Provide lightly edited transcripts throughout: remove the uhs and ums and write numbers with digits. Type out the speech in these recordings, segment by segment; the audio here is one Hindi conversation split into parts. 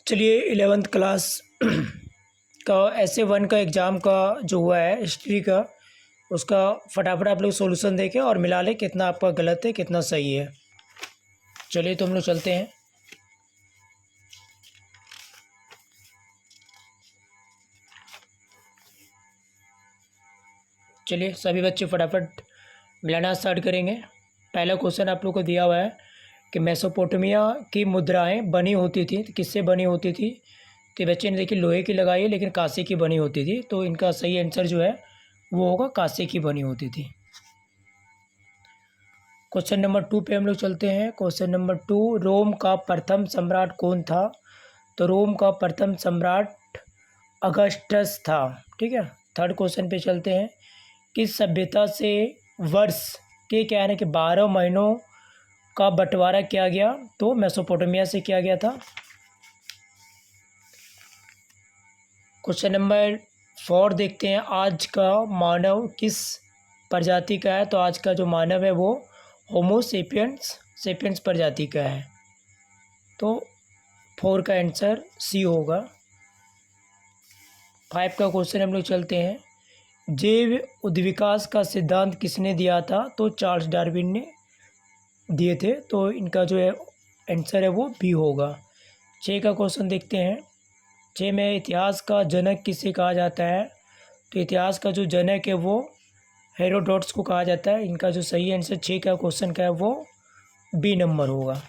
चलिए 11th क्लास का ऐसे 1 का एग्ज़ाम का जो हुआ है हिस्ट्री का, उसका फटाफट आप लोग सॉल्यूशन देखें और मिला लें कितना आपका गलत है कितना सही है। चलिए तो हम लोग चलते हैं। चलिए सभी बच्चे फटाफट मिलाना स्टार्ट करेंगे। पहला क्वेश्चन आप लोग को दिया हुआ है कि मेसोपोटामिया की मुद्राएं बनी होती थी, तो किससे बनी होती थी? तो बच्चे ने देखिए लोहे की लगाई है, लेकिन कांसे की बनी होती थी, तो इनका सही आंसर जो है वो होगा कांसे की बनी होती थी। क्वेश्चन नंबर 2 पे हम लोग चलते हैं। क्वेश्चन नंबर 2, रोम का प्रथम सम्राट कौन था? तो रोम का प्रथम सम्राट अगस्टस था। ठीक है। थर्ड क्वेश्चन पे चलते हैं। किस सभ्यता से वर्ष के क्या है ना कि 12 महीनों का बंटवारा किया गया? तो मेसोपोटामिया से किया गया था। क्वेश्चन नंबर 4 देखते हैं। आज का मानव किस प्रजाति का है? तो आज का जो मानव है वो होमो सेपियंस प्रजाति का है। तो 4 का आंसर सी होगा। 5 का क्वेश्चन हम लोग चलते हैं। जैव उद्विकास का सिद्धांत किसने दिया था? तो चार्ल्स डार्विन ने दिए थे, तो इनका जो है आंसर है वो बी होगा। 6 का क्वेश्चन देखते हैं। 6 में इतिहास का जनक किसे कहा जाता है? तो इतिहास का जो जनक है वो हेरोडोटस को कहा जाता है। इनका जो सही आंसर 6 का क्वेश्चन का है वो बी नंबर होगा।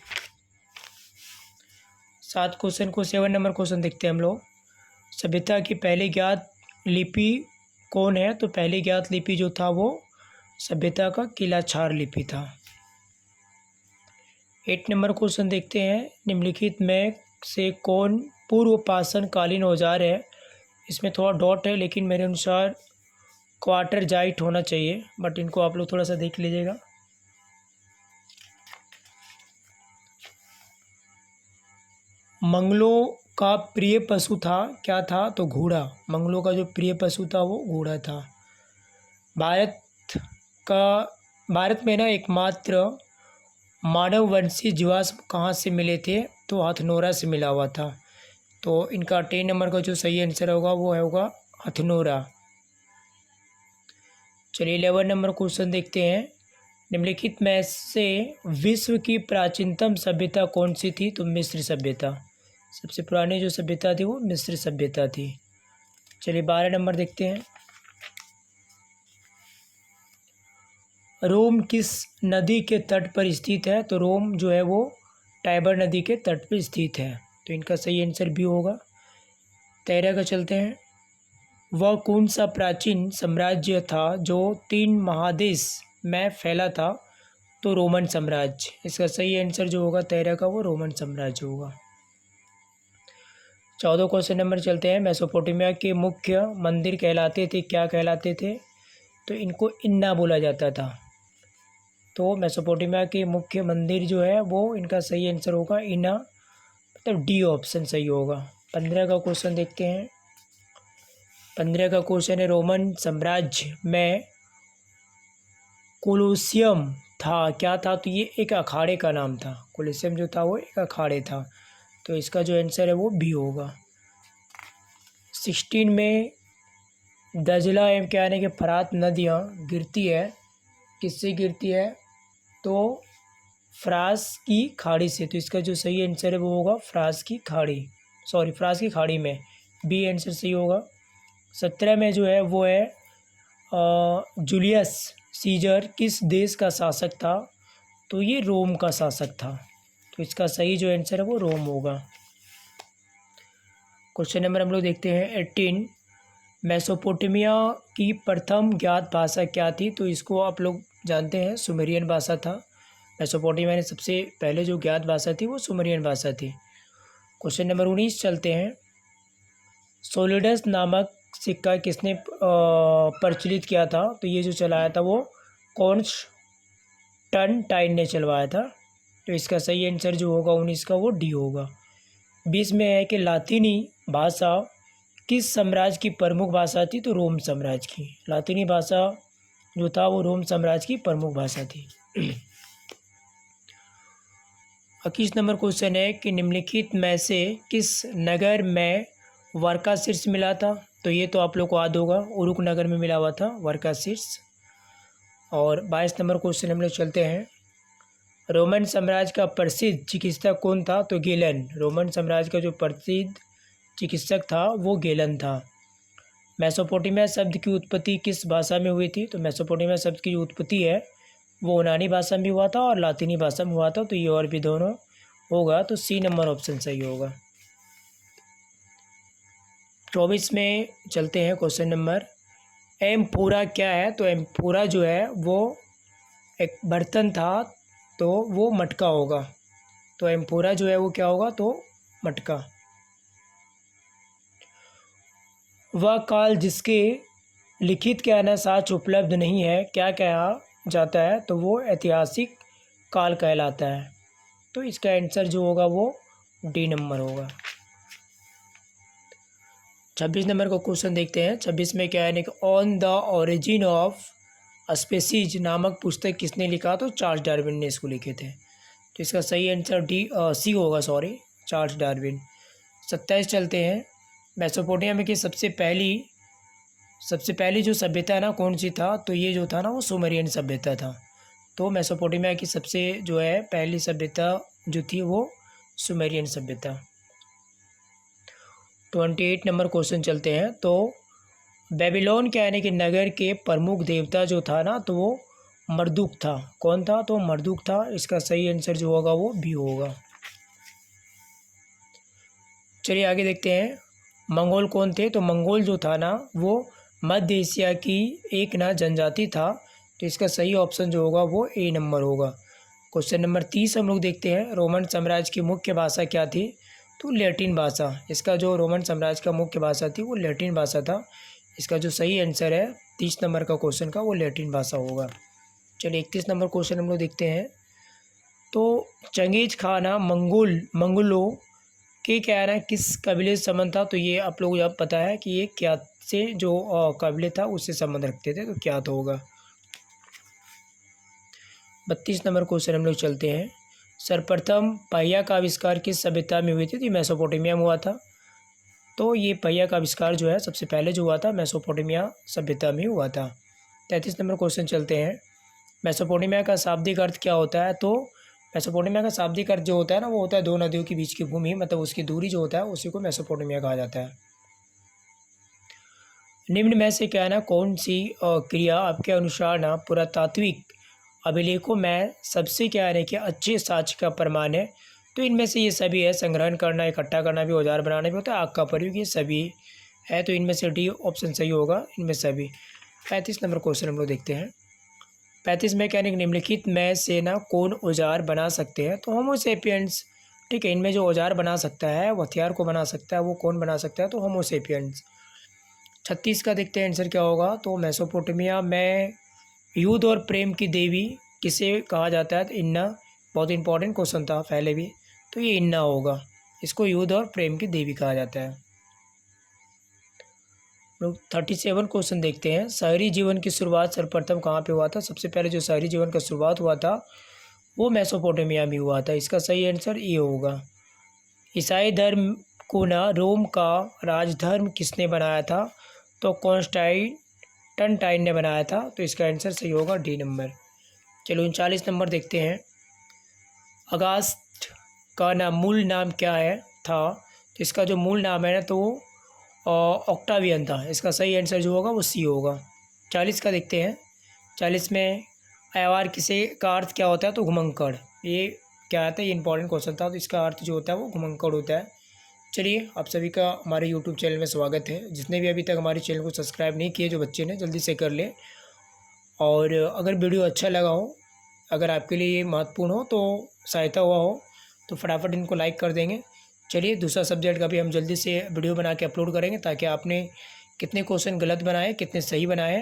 7 क्वेश्चन को 7 नंबर क्वेश्चन देखते हैं हम लोग। सभ्यता की पहली ज्ञात लिपि कौन है? तो पहली ज्ञात लिपि जो था वो सभ्यता का किलाछार लिपि था। 8 नंबर क्वेश्चन देखते हैं। निम्नलिखित में से कौन पूर्व पाषाण कालीन औजार है? इसमें थोड़ा डॉट है, लेकिन मेरे अनुसार क्वार्टर जाइट होना चाहिए, बट इनको आप लोग थोड़ा सा देख लीजिएगा। मंगलों का प्रिय पशु था, क्या था? तो घोड़ा। मंगलों का जो प्रिय पशु था वो घोड़ा था। भारत में ना एकमात्र मानववंशी जीवाश्म कहाँ से मिले थे? तो हथनोरा से मिला हुआ था। तो इनका 10 नंबर का जो सही आंसर होगा वो होगा हथनोरा। चलिए 11 नंबर क्वेश्चन देखते हैं। निम्नलिखित में से विश्व की प्राचीनतम सभ्यता कौन सी थी? तो मिस्र सभ्यता। सबसे पुरानी जो सभ्यता थी वो मिस्र सभ्यता थी। चलिए 12 नंबर देखते हैं। रोम किस नदी के तट पर स्थित है? तो रोम जो है वो टाइबर नदी के तट पर स्थित है, तो इनका सही आंसर भी होगा। 13 का चलते हैं। वह कौन सा प्राचीन साम्राज्य था जो 3 महादेश में फैला था? तो रोमन साम्राज्य। इसका सही आंसर जो होगा 13 का वो रोमन साम्राज्य होगा। 14 क्वेश्चन नंबर चलते हैं। मेसोपोटामिया के मुख्य मंदिर कहलाते थे, क्या कहलाते थे? तो इनको इन्ना बोला जाता था। तो मेसोपोटामिया के मुख्य मंदिर जो है वो इनका सही आंसर होगा इना, मतलब डी ऑप्शन सही होगा। 15 का क्वेश्चन देखते हैं। 15 का क्वेश्चन है, रोमन साम्राज्य में कोलोसियम था, क्या था? तो ये एक अखाड़े का नाम था। कोलोसियम जो था वो एक अखाड़े था, तो इसका जो आंसर है वो बी होगा। 16 में दजला एवं क्या है कि फरात नदियाँ गिरती है, किससे गिरती है? तो फ्रांस की खाड़ी से। तो इसका जो सही आंसर है वो होगा फ्रांस की खाड़ी में। बी आंसर सही होगा। 17 में जो है वो है जूलियस सीजर किस देश का शासक था? तो ये रोम का शासक था, तो इसका सही जो आंसर है वो रोम होगा। क्वेश्चन नंबर हम लोग देखते हैं 18। मेसोपोटामिया की प्रथम ज्ञात भाषा क्या थी? तो इसको आप लोग जानते हैं सुमेरियन भाषा था। मेसोपोटामिया में सबसे पहले जो ज्ञात भाषा थी वो सुमेरियन भाषा थी। क्वेश्चन नंबर 19 चलते हैं। सोलिडस नामक सिक्का किसने प्रचलित किया था? तो ये जो चलाया था वो कॉन्स्टेंटाइन ने चलवाया था, तो इसका सही आंसर जो होगा 19 का वो डी होगा। 20 में है कि लातीनी भाषा किस साम्राज्य की प्रमुख भाषा थी? तो रोम साम्राज्य की। लातीनी भाषा जो था वो रोम साम्राज्य की प्रमुख भाषा थी। 21 नंबर क्वेश्चन है कि निम्नलिखित में से किस नगर में वर्का शीर्ष मिला था? तो ये तो आप लोग को याद होगा, उरुक नगर में मिला हुआ था वर्का शीर्ष। और 22 नंबर क्वेश्चन हम लोग चलते हैं। रोमन साम्राज्य का प्रसिद्ध चिकित्सक कौन था? तो गेलन। रोमन साम्राज्य का जो प्रसिद्ध चिकित्सक था वो गेलन था। मेसोपोटामिया शब्द की उत्पत्ति किस भाषा में हुई थी? तो मेसोपोटामिया शब्द की जो उत्पत्ति है वो यूनानी भाषा में हुआ था और लातीनी भाषा में हुआ था। तो ये और भी दोनों होगा, तो सी नंबर ऑप्शन सही होगा। 24 में चलते हैं क्वेश्चन नंबर। एम्फोरा क्या है? तो एम्फोरा जो है वो एक बर्तन था, तो वो मटका होगा। तो एम्फोरा जो है वो क्या होगा? तो मटका। वह काल जिसके लिखित के आना साक्ष्य उपलब्ध नहीं है क्या कहा जाता है? तो वो ऐतिहासिक काल कहलाता है। तो इसका आंसर जो होगा वो डी नंबर होगा। 26 नंबर का क्वेश्चन देखते हैं। 26 में क्या है कि on the origin of species नामक पुस्तक किसने लिखा? तो चार्ल्स डार्विन ने इसको लिखे थे। तो इसका सही आंसर सी होगा, चार्ल्स डार्विन। 27 चलते हैं। मेसोपोटामिया की सबसे पहली जो सभ्यता है ना कौन सी था? तो ये जो था ना वो सुमेरियन सभ्यता था। तो मेसोपोटामिया की सबसे जो है पहली सभ्यता जो थी वो सुमेरियन सभ्यता। 28 नंबर क्वेश्चन चलते हैं। तो बेबीलोन के यानी कि नगर के प्रमुख देवता जो था ना तो वो मर्दुक था। कौन था? तो मर्दुक था। इसका सही आंसर जो होगा वो बी होगा। चलिए आगे देखते हैं। मंगोल कौन थे? तो मंगोल जो था ना वो मध्य एशिया की एक ना जनजाति था। तो इसका सही ऑप्शन जो होगा वो ए नंबर होगा। क्वेश्चन नंबर 30 हम लोग देखते हैं। रोमन साम्राज्य की मुख्य भाषा क्या थी? तो लैटिन भाषा। इसका जो रोमन साम्राज्य का मुख्य भाषा थी वो लैटिन भाषा था। इसका जो सही आंसर है 30 नंबर का क्वेश्चन का वो लैटिन भाषा होगा। चलिए 31 नंबर क्वेश्चन हम लोग देखते हैं। तो चंगेज खाना मंगोलों के क्या है ना किस कबीले से संबंध था? तो ये आप लोगों को पता है कि ये क्या से जो कबीले था उससे संबंध रखते थे, तो क्या तो होगा। 32 नंबर क्वेश्चन हम लोग चलते हैं। सर्वप्रथम पहिया का आविष्कार किस सभ्यता में हुई थी? तो मेसोपोटामिया में हुआ था। तो ये पहिया का आविष्कार जो है सबसे पहले जो हुआ था मेसोपोटामिया सभ्यता में हुआ था। 33 नंबर क्वेश्चन चलते हैं। मेसोपोटामिया का शाब्दिक अर्थ क्या होता है? तो मेसोपोटामिया का शाब्दिक अर्थ जो होता है ना वो होता है दो नदियों के बीच की भूमि, मतलब उसकी दूरी जो होता है उसी को मेसोपोटामिया कहा जाता है। निम्न में से क्या है ना कौन सी क्रिया आपके अनुसार ना पुरातात्विक अभिलेखों में सबसे क्या है कि अच्छे साक्ष्य का प्रमाण है? तो इनमें से ये सभी है। संग्रहण करना, इकट्ठा करना भी, औजार बनाना भी होता है, आग का प्रयोग, ये सभी है। तो इनमें से डी ऑप्शन सही होगा, इनमें सभी। 35 नंबर क्वेश्चन हम लोग देखते हैं। 35 में क्या निम्नलिखित में से ना कौन औजार बना सकते हैं? तो होमोसेपियंस। ठीक है, इनमें जो औजार बना सकता है वो हथियार को बना सकता है, वो कौन बना सकता है? तो होमोसेपियंस। 36 का देखते हैं आंसर क्या होगा। तो मेसोपोटामिया में युद्ध और प्रेम की देवी किसे कहा जाता है? तो इन्ना। बहुत इंपॉर्टेंट क्वेश्चन था पहले भी, तो ये इन्ना होगा। इसको युद्ध और प्रेम की देवी कहा जाता है। लोग 37 क्वेश्चन देखते हैं। शहरी जीवन की शुरुआत सर्वप्रथम कहाँ पे हुआ था? सबसे पहले जो शहरी जीवन का शुरुआत हुआ था वो मेसोपोटामिया में हुआ था। इसका सही आंसर ये होगा। ईसाई धर्म को ना रोम का राजधर्म किसने बनाया था? तो कॉन्स्टेंटाइन ने बनाया था। तो इसका आंसर सही होगा डी नंबर। चलो 39 नंबर देखते हैं। अगस्त का ना मूल नाम क्या है था? तो इसका जो मूल नाम है ना तो ऑक्टावियन था। इसका सही आंसर जो होगा वो सी होगा। 40 का देखते हैं। 40 में ऐवार किसे का अर्थ क्या होता है? तो घुमंकड़। ये क्या आता है? ये इंपॉर्टेंट क्वेश्चन था। तो इसका अर्थ जो होता है वो घुमंकड़ होता है। चलिए आप सभी का हमारे यूट्यूब चैनल में स्वागत है। जिसने भी अभी तक हमारे चैनल को सब्सक्राइब नहीं किए जो बच्चे ने, जल्दी से कर ले। और अगर वीडियो अच्छा लगा हो, अगर आपके लिए महत्वपूर्ण हो, तो सहायता हुआ हो, तो फटाफट इनको लाइक कर देंगे। चलिए दूसरा सब्जेक्ट का भी हम जल्दी से वीडियो बना के अपलोड करेंगे, ताकि आपने कितने क्वेश्चन गलत बनाए, कितने सही बनाए,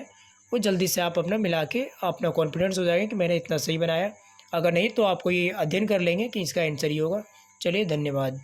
वो जल्दी से आप अपना मिला के अपना कॉन्फिडेंस हो जाएगा कि मैंने इतना सही बनाया। अगर नहीं तो आपको ये अध्ययन कर लेंगे कि इसका आंसर ही होगा। चलिए धन्यवाद।